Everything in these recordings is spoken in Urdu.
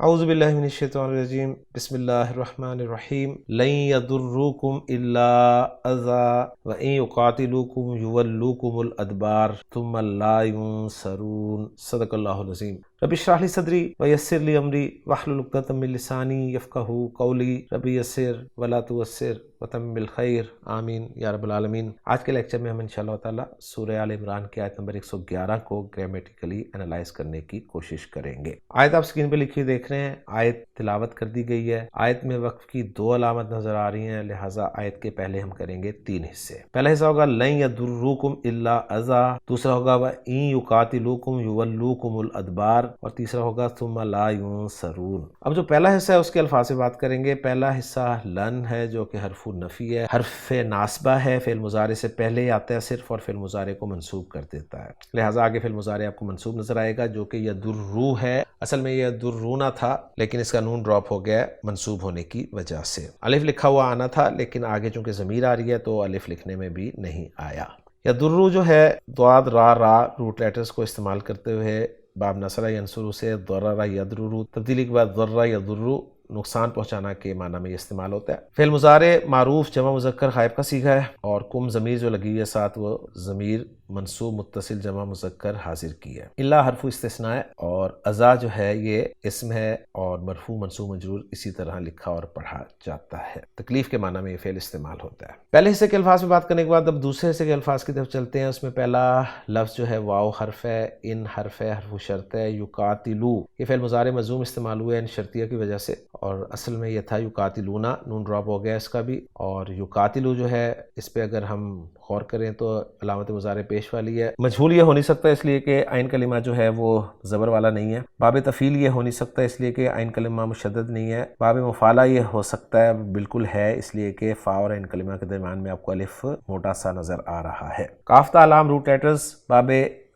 اعوذ باللہ من الشیطان الرجیم، بسم اللہ الرحمن الرحیم۔ لن یضروکم الا اذی وان یقاتلوکم یولوکم الادبار ثم لا ینصرون۔ صدق اللہ العظیم۔ رب اشرح لی صدری ویسر لی امری واحلل عقدۃ من لسانی یفقہوا قولی۔ رب یسر ولا تعسر وتمم بالخیر، آمین یا رب العالمین۔ آج کے لیکچر میں ہم انشاءاللہ تعالی سورہ آل عمران کی آیت نمبر 111 کو گرامیٹیکلی انالائز کرنے کی کوشش کریں گے۔ آیت آپ سکرین پہ لکھی دیکھ رہے ہیں، آیت تلاوت کر دی گئی ہے۔ آیت میں وقف کی 2 علامت نظر آ رہی ہیں، لہٰذا آیت کے پہلے ہم کریں گے 3 حصے۔ پہلا حصہ ہوگا لن یضروکم الا اذی، دوسرا ہوگا وان یقاتلوکم یولوکم الادبار، اور تیسرا ہوگا ثم لا ینصرون۔ اب جو پہلا حصہ ہے اس کے الفاظ سے بات کریں گے۔ پہلا حصہ لن ہے جو کہ حرف نفی ہے، حرف ناصبہ ہے، فعل مضارع سے پہلے ہی آتا ہے صرف اور فعل مضارع کو منصوب کر دیتا ہے، لہٰذا آگے فعل مضارع آپ کو منصوب نظر آئے گا جو کہ یضرو ہے۔ اصل میں یہ یضرونا تھا لیکن اس کا نون ڈراپ ہو گیا منصوب ہونے کی وجہ سے۔ الف لکھا ہوا آنا تھا لیکن آگے چونکہ ضمیر آ رہی ہے تو الف لکھنے میں بھی نہیں آیا۔ یضرو جو ہے ضاد را روٹ لیٹرز کو استعمال کرتے ہوئے باب نصر ینصرو سے ضرر یضرر، تبدیلی کے بعد ضرر یضر، نقصان پہنچانا کے معنی میں یہ استعمال ہوتا ہے۔ فعل مضارع معروف جمع مذکر غائب کا صیغہ ہے، اور کم ضمیر جو لگی ہے ساتھ وہ ضمیر منصوب متصل جمع مذکر حاضر کی ہے۔ الا حرف استثناء ہے، اور اذا جو ہے یہ اسم ہے اور مرفوع منصوب مجرور اسی طرح لکھا اور پڑھا جاتا ہے۔ تکلیف کے معنی میں یہ فعل استعمال ہوتا ہے۔ پہلے حصے کے الفاظ میں بات کرنے کے بعد اب دوسرے حصے کے الفاظ کی طرف چلتے ہیں۔ اس میں پہلا لفظ جو ہے واو حرف ہے، ان حرف ہے، حرف شرط ہے۔ یقاتلو یہ فعل مضارع مجزوم استعمال ہوا ہے ان شرطیہ کی وجہ سے، اور اصل میں یہ تھا یقاتلونا، نون ڈراپ ہو گیا اس کا بھی۔ اور یقاتلو جو ہے اس پہ اگر ہم غور کریں تو علامت مضارع پیش والی ہے، مجہول یہ ہو نہیں سکتا اس لیے کہ عین کلمہ جو ہے وہ زبر والا نہیں ہے۔ باب تفعیل یہ ہو نہیں سکتا اس لیے کہ عین کلمہ مشدد نہیں ہے۔ باب مفعلہ یہ ہو سکتا ہے، بالکل ہے، اس لیے کہ فا اور عین کلمہ کے درمیان میں آپ کو الف موٹا سا نظر آ رہا ہے۔ کاف تا لام روٹ لیٹرز باب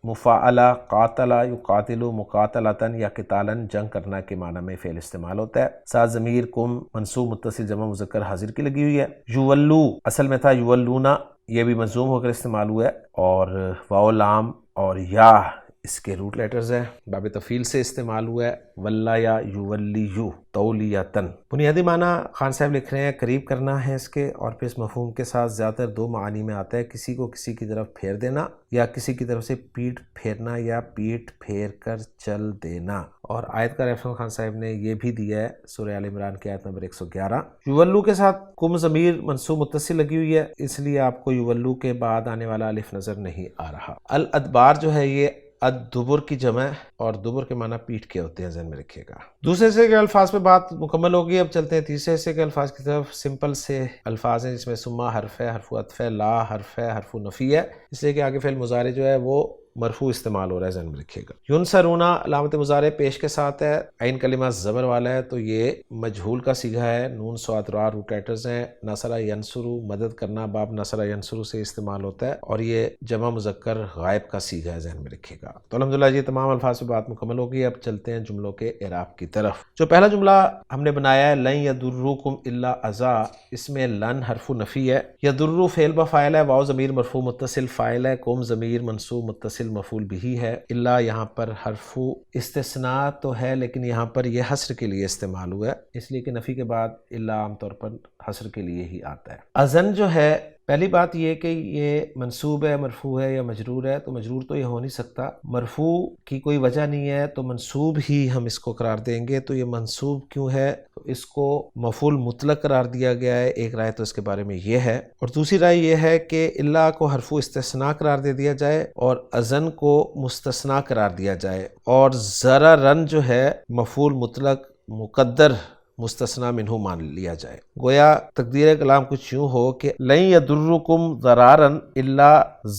مفاعلہ، قاتل یقاتل، مقاتلتن یا قتالن جنگ کرنا کے معنی میں فعل استعمال ہوتا ہے۔ ساتھ ضمیر کم منصوب متصل جمع مذکر حاضر کی لگی ہوئی ہے۔ یولو اصل میں تھا یولونا، یہ بھی مضموم ہو کر استعمال ہوا ہے، اور واو لام اور یا اس کے روٹ لیٹرز ہیں، باب تفعیل سے استعمال ہوا ہے۔ ولا یا یولیو تولیتن، بنیادی معنی خان صاحب لکھ رہے ہیں قریب کرنا ہے اس کے، اور پھر اس مفہوم کے ساتھ زیادہ تر 2 معانی میں آتا ہے، کسی کو کسی کی طرف پھیر دینا، یا کسی کی طرف سے پیٹ پھیرنا یا پیٹ پھیر کر چل دینا۔ اور آیت کا ریفرنس خان صاحب نے یہ بھی دیا ہے سورہ آل عمران کی آیت نمبر 111۔ یولو کے ساتھ کم ضمیر منصوب متصل لگی ہوئی ہے، اس لیے آپ کو یولو کے بعد آنے والا الف نظر نہیں آ رہا۔ الادبار جو ہے یہ الدبر کی جمع ہے، اور دبر کے معنی پیٹھ کے ہوتے ہیں، ذہن میں رکھیے گا۔ دوسرے حصے کے الفاظ پہ بات مکمل ہوگی، اب چلتے ہیں تیسرے حصے کے الفاظ کی طرف۔ سمپل سے الفاظ ہیں جس میں ثم حرف ہے، حرف عطف ہے، لا حرف ہے، حرف نفی ہے، اس لیے کہ آگے فعل مضارع جو ہے وہ مرفوع استعمال ہو رہا ہے، ذہن میں رکھیے گا۔ ینصرونا علامت مضارع پیش کے ساتھ ہے، عین کلمہ زبر والا ہے تو یہ مجہول کا صیغہ ہے، نون صاد را روٹ لیٹرز ہیں۔ نصر ینصرو مدد کرنا باب نصر ینصرو سے استعمال ہوتا ہے، اور یہ جمع مذکر غائب کا صیغہ ہے، ذہن میں رکھیے گا۔ تو الحمدللہ یہ تمام الفاظ سے بات مکمل ہوگی، اب چلتے ہیں جملوں کے اعراب کی طرف۔ جو پہلا جملہ ہم نے بنایا ہے لن یضروکم الا اذی، اس میں لن حرف نفی ہے، یضر فعل بفاعل ہے، واو ضمیر مرفوع متصل فاعل ہے، کم ضمیر منصوب متصل مفعول بھی ہے۔ الا یہاں پر حرف استثناء تو ہے لیکن یہاں پر یہ حصر کے لیے استعمال ہوا ہے، اس لیے کہ نفی کے بعد الا عام طور پر حصر کے لیے ہی آتا ہے۔ اذن جو ہے، پہلی بات یہ کہ یہ منصوب ہے، مرفوع ہے یا مجرور ہے، تو مجرور تو یہ ہو نہیں سکتا، مرفوع کی کوئی وجہ نہیں ہے تو منصوب ہی ہم اس کو قرار دیں گے۔ تو یہ منصوب کیوں ہے؟ تو اس کو مفعول مطلق قرار دیا گیا ہے، ایک رائے تو اس کے بارے میں یہ ہے، اور دوسری رائے یہ ہے کہ الا کو حرف استثناء قرار دے دیا جائے اور اذن کو مستثنیٰ قرار دیا جائے، اور ضررن جو ہے مفعول مطلق مقدر مستثنیٰ منہ مان لیا جائے۔ گویا تقدیر کلام کچھ یوں ہو کہ لن یضرکم ضرارا الا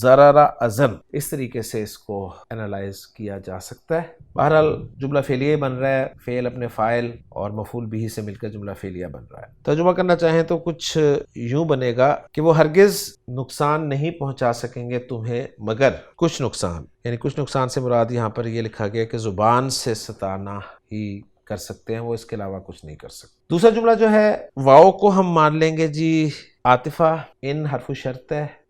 ضرر اذن، اس طریقے سے اس کو انالائز کیا جا سکتا ہے۔ بہرحال جملہ فعلیہ بن رہا ہے، فعل اپنے فاعل اور مفعول بھی سے مل کر جملہ فعلیہ بن رہا ہے۔ ترجمہ کرنا چاہیں تو کچھ یوں بنے گا کہ وہ ہرگز نقصان نہیں پہنچا سکیں گے تمہیں مگر کچھ نقصان، یعنی کچھ نقصان سے مراد یہاں پر یہ لکھا گیا کہ زبان سے ستانا ہی کر سکتے ہیں، وہ اس کے علاوہ کچھ نہیں کر سکتے۔ دوسرا جملہ جو ہے واؤ کو ہم مان لیں گے جی عاطفہ، ان حرف شرط ہے،